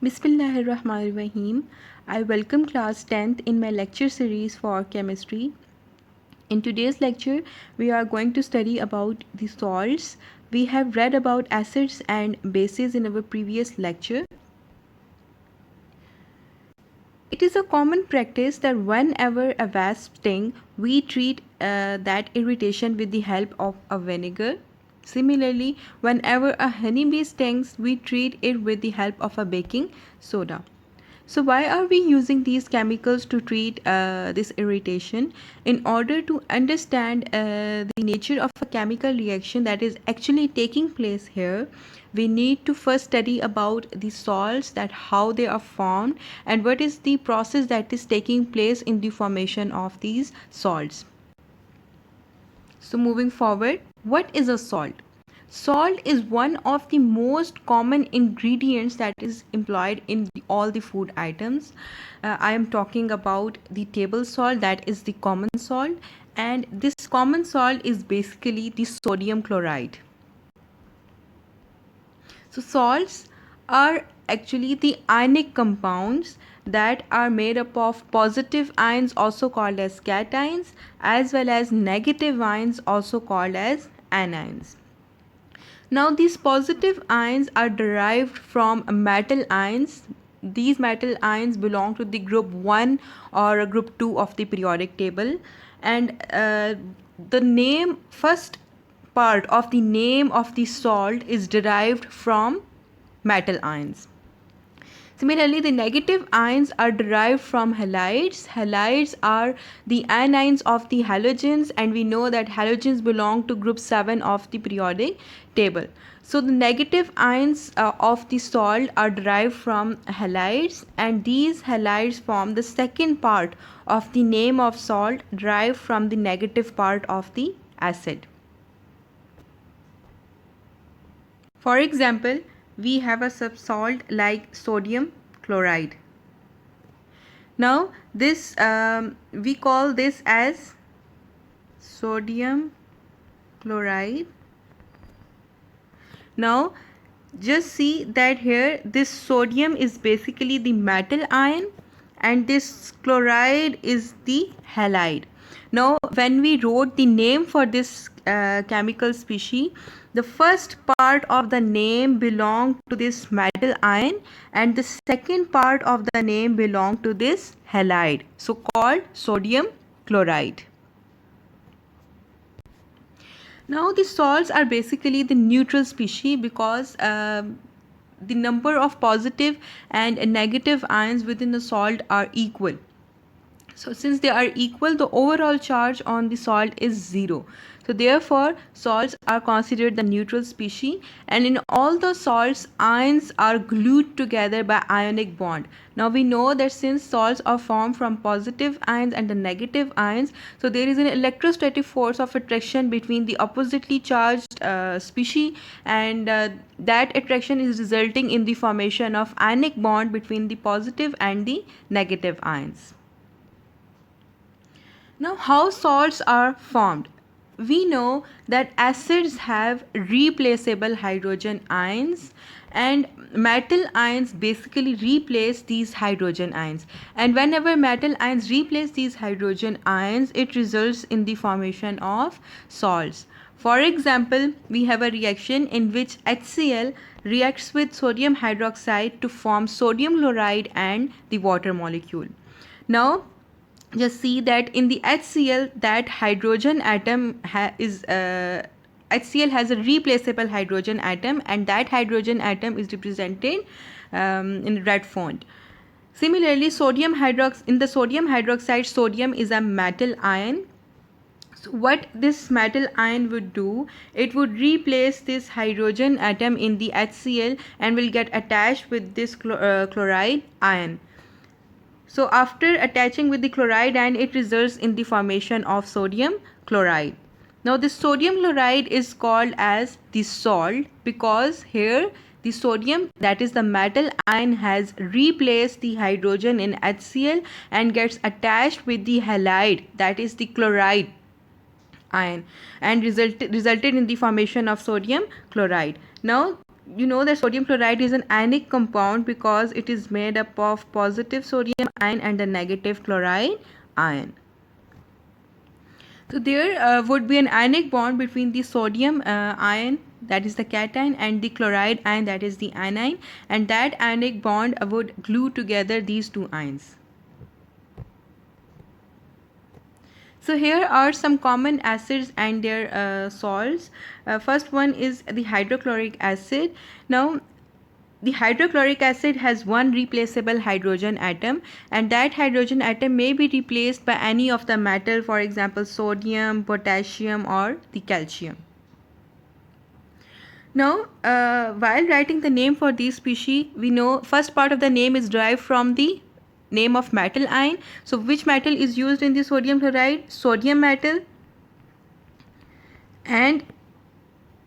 Bismillahirrahmanirrahim. I welcome class 10th in my lecture series for chemistry. In today's lecture, we are going to study about the salts. We have read about acids and bases in our previous lecture. It is a common practice that whenever a wasp stings, we treat that irritation with the help of a vinegar. Similarly, whenever a honeybee stings, we treat it with the help of a baking soda. So why are we using these chemicals to treat this irritation? In order to understand the nature of a chemical reaction that is actually taking place here, we need to first study about the salts, that how they are formed and what is the process that is taking place in the formation of these salts. So moving forward, what is a salt? Salt is one of the most common ingredients that is employed in all the food items. I am talking about the table salt, that is the common salt, and this common salt is basically the sodium chloride. So salts are actually the ionic compounds that are made up of positive ions, also called as cations, as well as negative ions, also called as anions. Now these positive ions are derived from metal ions. These metal ions belong to the group 1 or group 2 of the periodic table, and the first part of the name of the salt is derived from metal ions. Similarly, the negative ions are derived from halides. Halides are the anions of the halogens, and we know that halogens belong to group 7 of the periodic table. So the negative ions of the salt are derived from halides, and these halides form the second part of the name of salt, derived from the negative part of the acid. For example, we have a subsalt like sodium chloride. Now this we call this as sodium chloride. Now just see that here this sodium is basically the metal ion and this chloride is the halide. Now when we wrote the name for this chemical species, the first part of the name belonged to this metal ion and the second part of the name belonged to this halide, so called sodium chloride. Now the salts are basically the neutral species because the number of positive and negative ions within the salt are equal. So since they are equal, the overall charge on the salt is 0. So therefore salts are considered the neutral species, and in all the salts ions are glued together by ionic bond. Now we know that since salts are formed from positive ions and the negative ions, so there is an electrostatic force of attraction between the oppositely charged species, and that attraction is resulting in the formation of ionic bond between the positive and the negative ions. Now, how salts are formed? We know that acids have replaceable hydrogen ions, and metal ions basically replace these hydrogen ions. And whenever metal ions replace these hydrogen ions, it results in the formation of salts. For example, we have a reaction in which HCl reacts with sodium hydroxide to form sodium chloride and the water molecule. Now, just see that in the HCl, that hydrogen atom HCl has a replaceable hydrogen atom, and that hydrogen atom is represented in red font. Similarly, in the sodium hydroxide, sodium is a metal ion. So what this metal ion would do, it would replace this hydrogen atom in the HCl and will get attached with this chloride ion. So after attaching with the chloride ion, it results in the formation of sodium chloride. Now this sodium chloride is called as the salt because here the sodium, that is the metal ion, has replaced the hydrogen in HCl and gets attached with the halide, that is the chloride ion, and resulted in the formation of sodium chloride. Now you know that sodium chloride is an ionic compound because it is made up of positive sodium ion and a negative chloride ion. So there would be an ionic bond between the sodium ion, that is the cation, and the chloride ion, that is the anion, and that ionic bond would glue together these two ions. So here are some common acids and their salts. First one is the hydrochloric acid. Now the hydrochloric acid has one replaceable hydrogen atom, and that hydrogen atom may be replaced by any of the metal, for example sodium, potassium, or the calcium. Now while writing the name for these species, we know first part of the name is derived from the name of metal ion. So which metal is used in the sodium chloride? Sodium metal. And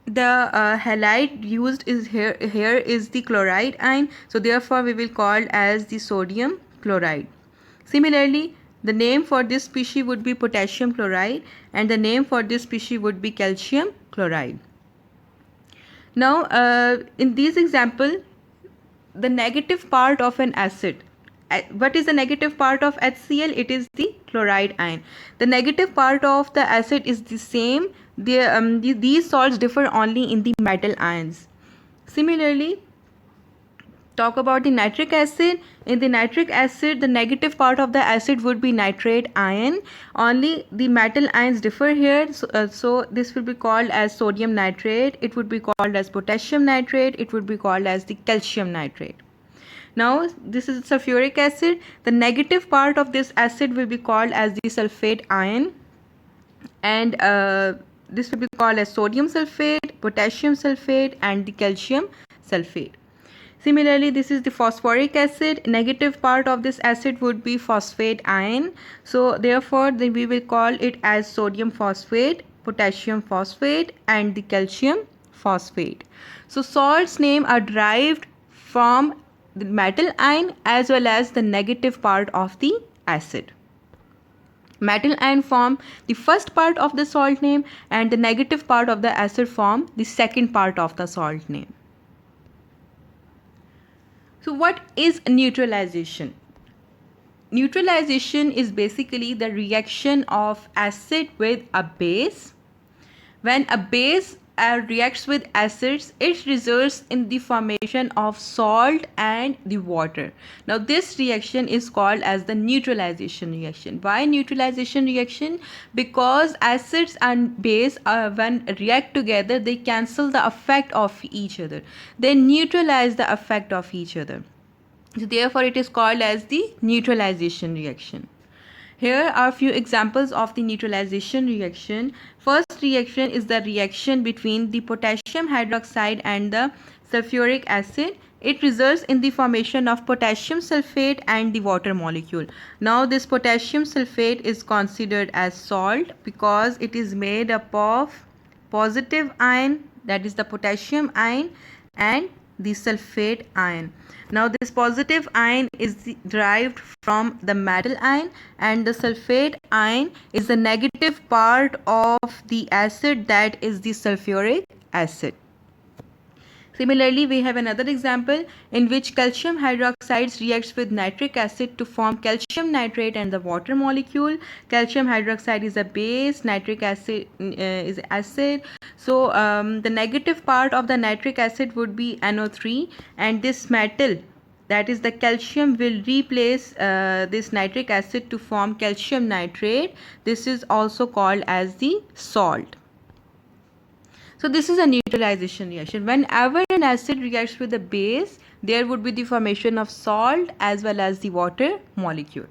the halide used is here is the chloride ion, so therefore we will call as the sodium chloride. Similarly, the name for this species would be potassium chloride, and the name for this species would be calcium chloride. Now in this example, the negative part of an acid, what is the negative part of HCl? It is the chloride ion. The negative part of the acid is the same. These salts differ only in the metal ions. Similarly, talk about the nitric acid. In the nitric acid, the negative part of the acid would be nitrate ion. Only the metal ions differ here. So this will be called as sodium nitrate. It would be called as potassium nitrate. It would be called as the calcium nitrate. Now this is sulfuric acid. The negative part of this acid will be called as the sulfate ion, and this will be called as sodium sulfate, potassium sulfate, and the calcium sulfate. Similarly, this is the phosphoric acid. Negative part of this acid would be phosphate ion. So therefore we will call it as sodium phosphate, potassium phosphate, and the calcium phosphate. So salts name are derived from the metal ion as well as the negative part of the acid. Metal ion form the first part of the salt name, and the negative part of the acid form the second part of the salt name. So what is neutralization? Neutralization is basically the reaction of acid with a base. When a base reacts with acids, it results in the formation of salt and the water. Now this reaction is called as the neutralization reaction. Why neutralization reaction? Because acids and base when react together, they cancel the effect of each other. They neutralize the effect of each other. So therefore it is called as the neutralization reaction. Here are few examples of the neutralization reaction. First reaction is the reaction between the potassium hydroxide and the sulfuric acid. It results in the formation of potassium sulfate and the water molecule. Now this potassium sulfate is considered as salt because it is made up of positive ion, that is the potassium ion, and the sulfate ion. Now this positive ion is derived from the metal ion, and the sulfate ion is the negative part of the acid, that is the sulfuric acid. Similarly, we have another example in which calcium hydroxide reacts with nitric acid to form calcium nitrate and the water molecule. Calcium hydroxide is a base, nitric acid is acid. So the negative part of the nitric acid would be NO3, and this metal, that is the calcium, will replace this nitric acid to form calcium nitrate. This is also called as the salt. So this is a neutralization reaction. Whenever an acid reacts with a base, there would be the formation of salt as well as the water molecule.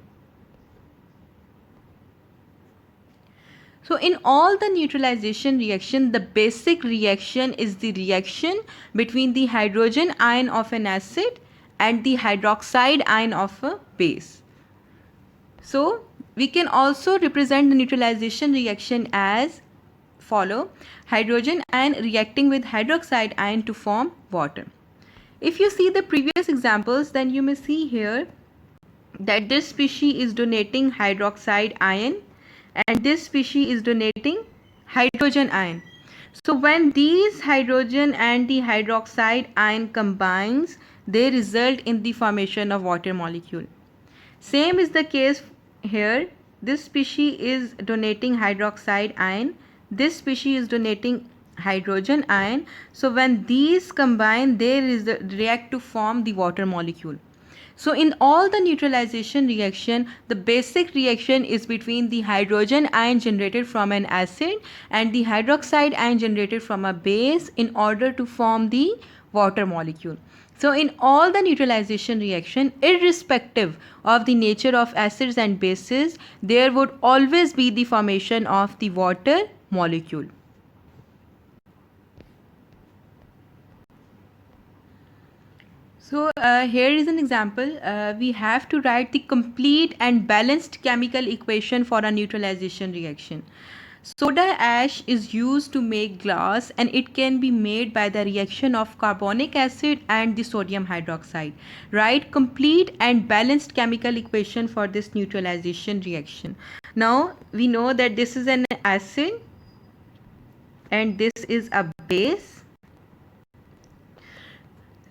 So in all the neutralization reaction, the basic reaction is the reaction between the hydrogen ion of an acid and the hydroxide ion of a base. So we can also represent the neutralization reaction as follow: hydrogen ion reacting with hydroxide ion to form water. If you see the previous examples, then you may see here that this species is donating hydroxide ion and this species is donating hydrogen ion. So when these hydrogen and the hydroxide ion combines, they result in the formation of water molecule. Same is the case here. This species is donating hydroxide ion. This species is donating hydrogen ion. So when these combine, they react to form the water molecule. So in all the neutralization reaction, the basic reaction is between the hydrogen ion generated from an acid and the hydroxide ion generated from a base in order to form the water molecule. So in all the neutralization reaction, irrespective of the nature of acids and bases, there would always be the formation of the water molecule. So here is an example. We have to write the complete and balanced chemical equation for a neutralization reaction. Soda ash is used to make glass, and it can be made by the reaction of carbonic acid and the sodium hydroxide. Write complete and balanced chemical equation for this neutralization reaction. Now we know that this is an acid and this is a base.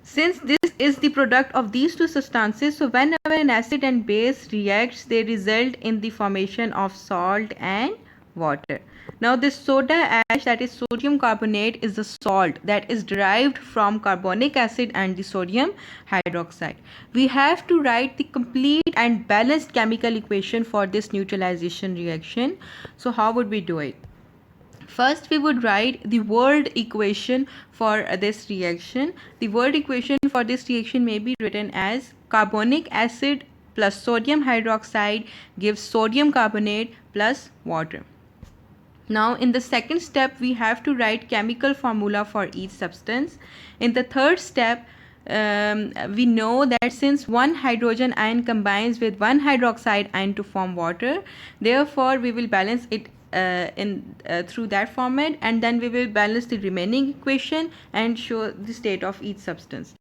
Since this is the product of these two substances, so whenever an acid and base reacts, they result in the formation of salt and water. Now this soda ash, that is sodium carbonate, is the salt that is derived from carbonic acid and the sodium hydroxide. We have to write the complete and balanced chemical equation for this neutralization reaction. So how would we do it? First, we would write the word equation for this reaction. The word equation for this reaction may be written as carbonic acid plus sodium hydroxide gives sodium carbonate plus water. Now, in the second step, we have to write chemical formula for each substance. In the third step, we know that since one hydrogen ion combines with one hydroxide ion to form water, therefore we will balance it through that format, and then we will balance the remaining equation and show the state of each substance.